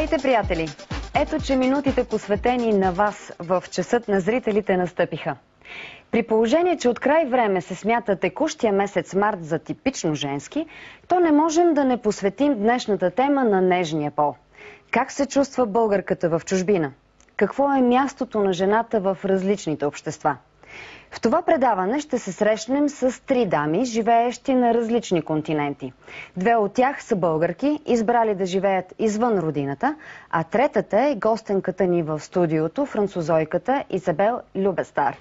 Здравейте, приятели! Ето, че минутите посветени на вас в часът на зрителите настъпиха. При положение, че от край време се смята текущия месец март за типично женски, то не можем да не посветим днешната тема на нежния пол. Как се чувства българката в чужбина? Какво е мястото на жената в различните общества? В това предаване ще се срещнем с три дами, живеещи на различни континенти. Две от тях са българки, избрали да живеят извън родината, а третата е гостенката ни в студиото, французойката Изабел Любестар,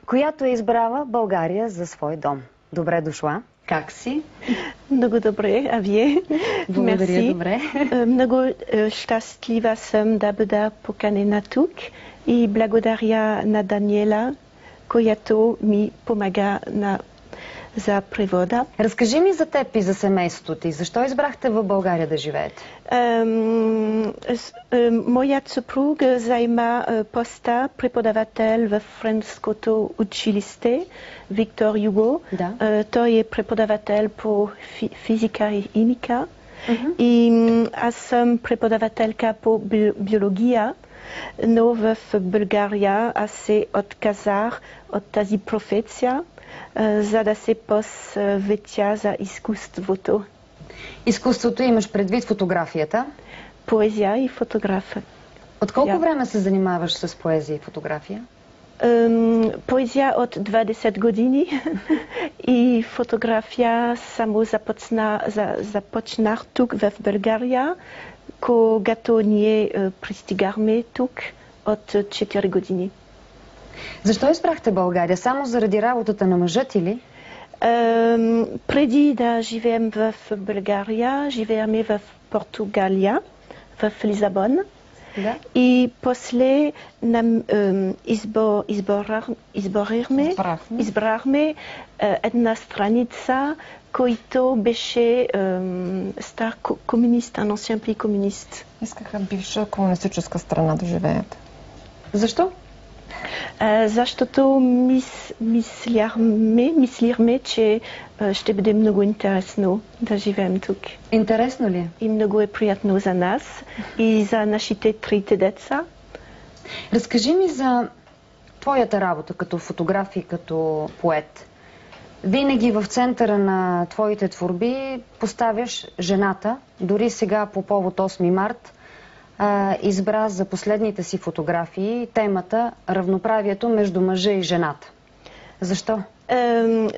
която е избрала България за свой дом. Добре дошла! Как си? Много добре, а вие? Благодаря, Мерси. добре. Много щастлива съм да бъда поканена тук и благодаря на Даниела, която ми помага за превода. Разкажи ми за теб и за семейството ти. Защо избрахте в България да живеете? Моят съпруг заема поста преподавател в френското училище Виктор Юго. Да. Той е преподавател по физика и химика. И аз съм преподавателка по биология, но в България аз се отказах от тази професия, за да се посветя за изкуството. Изкуството имаш предвид фотографията? Поезия и фотография. От колко време се занимаваш с поезия и фотография? Поезия от 20 години и фотография само започнах тук в България, когато ние пристигахме тук от 4 години. Защо избрахте България? Само заради работата на мъжа ти ли? Преди да живеем в България, живеем в Португалия, в Лисабон. Да. И после нам избрахме една страница, който беше стар комунист, un ancien pays комунист. Искаха бивша комунистическа страна да живеят. Защо? Защото мислихме, че ще бъде много интересно да живеем тук. Интересно ли е? И много е приятно за нас и за нашите трите деца. Разкажи ми за твоята работа като фотограф и като поет. Винаги в центъра на твоите творби поставяш жената. Дори сега по повод 8 март избра за последните си фотографии темата равноправието между мъжа и жената. Защо?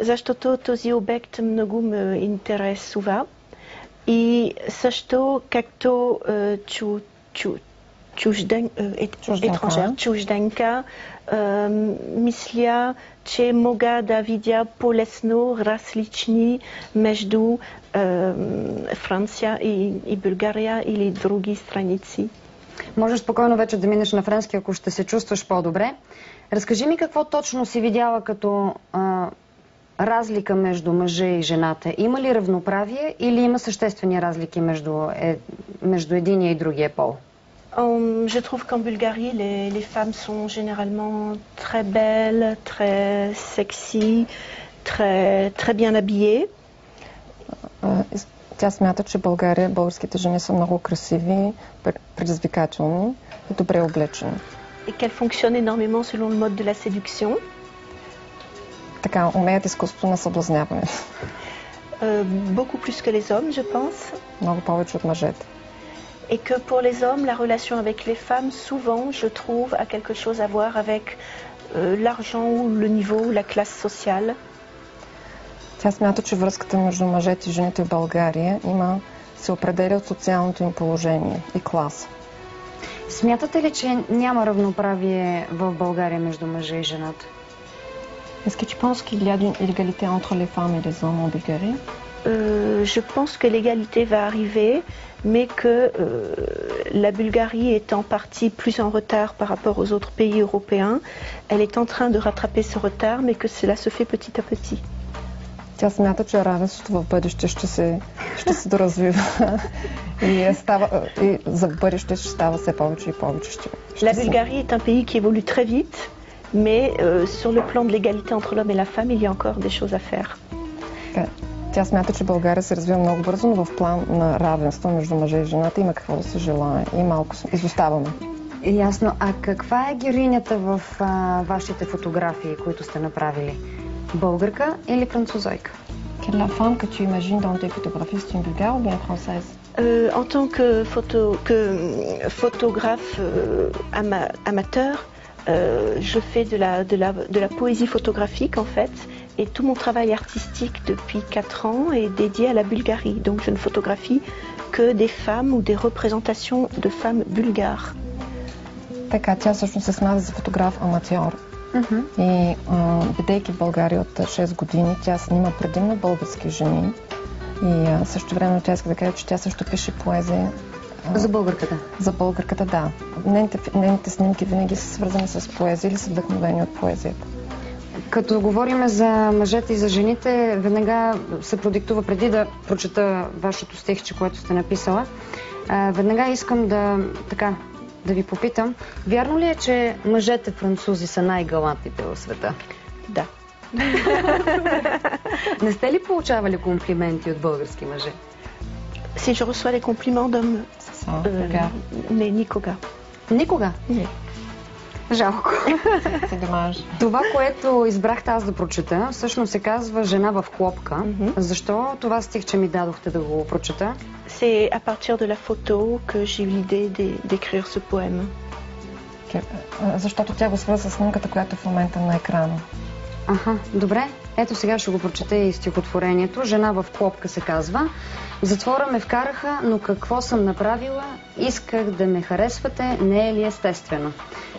Защото този обект много ме интересува и също както чужденка, мисля, че мога да видя по-лесно различни между Франция и България или други страници. Можеш спокойно вече да минеш на френски, ако ще се чувстваш по-добре. Разкажи ми какво точно си видяла като разлика между мъжа и жената. Има ли равноправие или има съществени разлики между единия и другия пол? Je trouve qu'en Bulgarie, les femmes sont généralement très belles, très sexy, très bien habillées. Тя смята, че България, българските жени са много красиви, предизвикателни и добре облечени. Et qu'elles fonctionnent énormément selon le mode de la séduction. Така, умеят изкуството на съблазняването. Beaucoup plus que les hommes, je pense. Много повече от мъжете. Et que pour les hommes, la relation avec les femmes, souvent, je trouve, a quelque chose à voir avec l'argent ou le niveau ou la classe sociale. Тя смята, че връзката между мъжете и жените в България се определя от социалното им положение и класа. Смятате ли, че няма равноправие в България между мъжа и жената? Est-ce que tu penses qu'il y a une égalité entre les femmes et les hommes en Bulgarie? Je pense que l'égalité va arriver, mais que la Bulgarie est en partie plus en retard par rapport aux autres pays européens. Elle est en train de rattraper ce retard, mais que cela se fait petit à petit. Тя смята, че равенството в бъдеще ще се доразвива и за бъдеще ще става все повече и повече. La Bulgarie est un pays qui évolue très vite, mais sur le plan de l'égalité entre l'homme et la femme, il y a encore des choses à faire. Тя смята, че България се развива много бързо, но в план на равенство между мъжа и жената има какво да се желае и малко изоставаме. Ясно. А каква е героинята в вашите фотографии, които сте направили? Българка или французойка? Quelle est la femme que tu imagines dans tes photographies? C'est une bulgare ou bien française? En tant que photographe amateur, je fais de la poésie photographique en fait, et tout mon travail artistique depuis 4 ans est dédié à la Bulgarie. Donc je ne photographie que des femmes ou des représentations de femmes bulgares. Така, тя всъщност се смята за фотограф-аматьор. И бидейки в България от 6 години, тя снима предимно български жени. И също време тя иска да каже, че тя също пише поезия. За българката? За българката, да. Нейните снимки винаги са свързани с поезия или са вдъхновени от поезията. Като говорим за мъжете и за жените, веднага се продиктува, преди да прочета вашето стихче, което сте написала, веднага искам да ви попитам, вярно ли е, че мъжете французи са най-галантните в света? Да. Не сте ли получавали комплименти от български мъже? Si je reçois des compliments d'hommes, не, никога. Никога? Не. Жалко. Домаж. Това, което избрахте аз да прочета, всъщност се казва Жена в клопка. Защо това стихче ми дадохте да го прочета? C'est à partir de la photo que j'ai eu l'idée d'écrire ce poème. Защото тя го свързва с снимката, която в момента на екрана. Аха, добре. Ето сега ще го прочета и стихотворението. Жена в клопка се казва. В затвора ме вкараха, но какво съм направила? Исках да ме харесвате, не е ли естествено?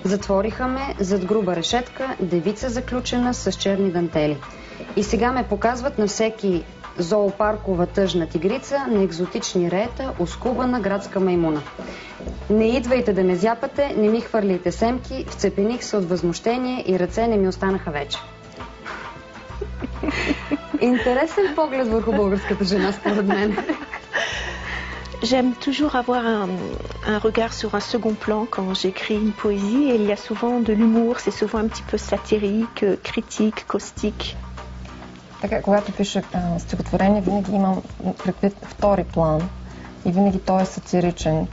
Затвориха ме зад груба решетка, девица заключена с черни дантели. И сега ме показват на всеки зоопаркова тъжна тигрица, на екзотични рета, оскубана градска маймуна. Не идвайте да ме зяпате, не ми хвърляйте семки, вцепених се от възмущение и ръце не ми останаха вече. Интересен поглед върху българската жена, според мен. J'aime toujours avoir un regard sur un second plan quand j'écris une poésie, et il y a souvent de l'humour, c'est souvent un petit peu satirique, critique, caustique. Така, когато пиша стихотворение, винаги имам предвид втори план и винаги той е сатиричен.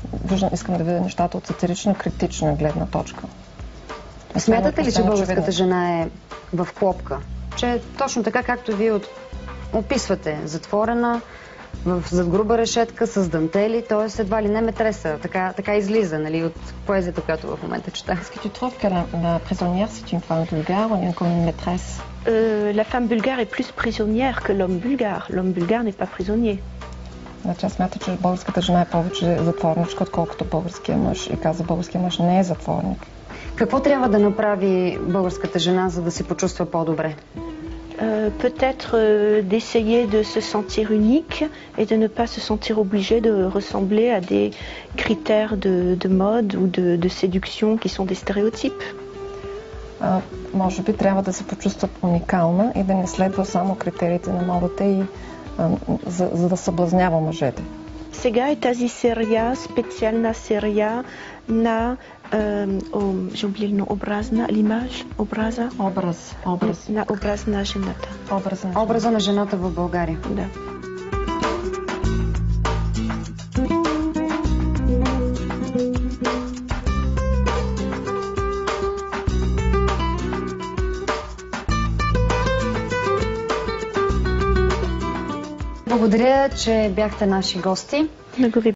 Искам да видя нещата от сатирично-критична гледна точка. Смятате ли, че българската жена е в клопка? Че точно така, както вие описвате, затворена, зад груба решетка, с дантели, т.е. едва ли не метреса, така излиза, нали, от поезията, която в момента чета. Est-ce que tu trouves que la prisonnière, c'est une femme bulgare ou comme une maîtresse? La femme bulgare est plus prisonnière que l'homme bulgare. L'homme bulgare n'est pas prisonnier. Значи аз смятам, че българската жена е повече затворничка, отколкото българския мъж. И каза, българския мъж не е затворник. Какво трябва да направи българската жена, за да се почувства по-добре? Peut-être d'essayer de se sentir unique et de ne pas se sentir obligé de ressembler à des critères de mode ou de séduction qui sont des stéréotypes. Може би трябва да се почувства уникална и да не следва само критериите на модата и за да съблазнява мъжете. Сега е тази серия, специална серия на j'ai oublié le nom, на образ на жената. Образа на жената в България. Да. Благодаря, че бяхте наши гости. Много ви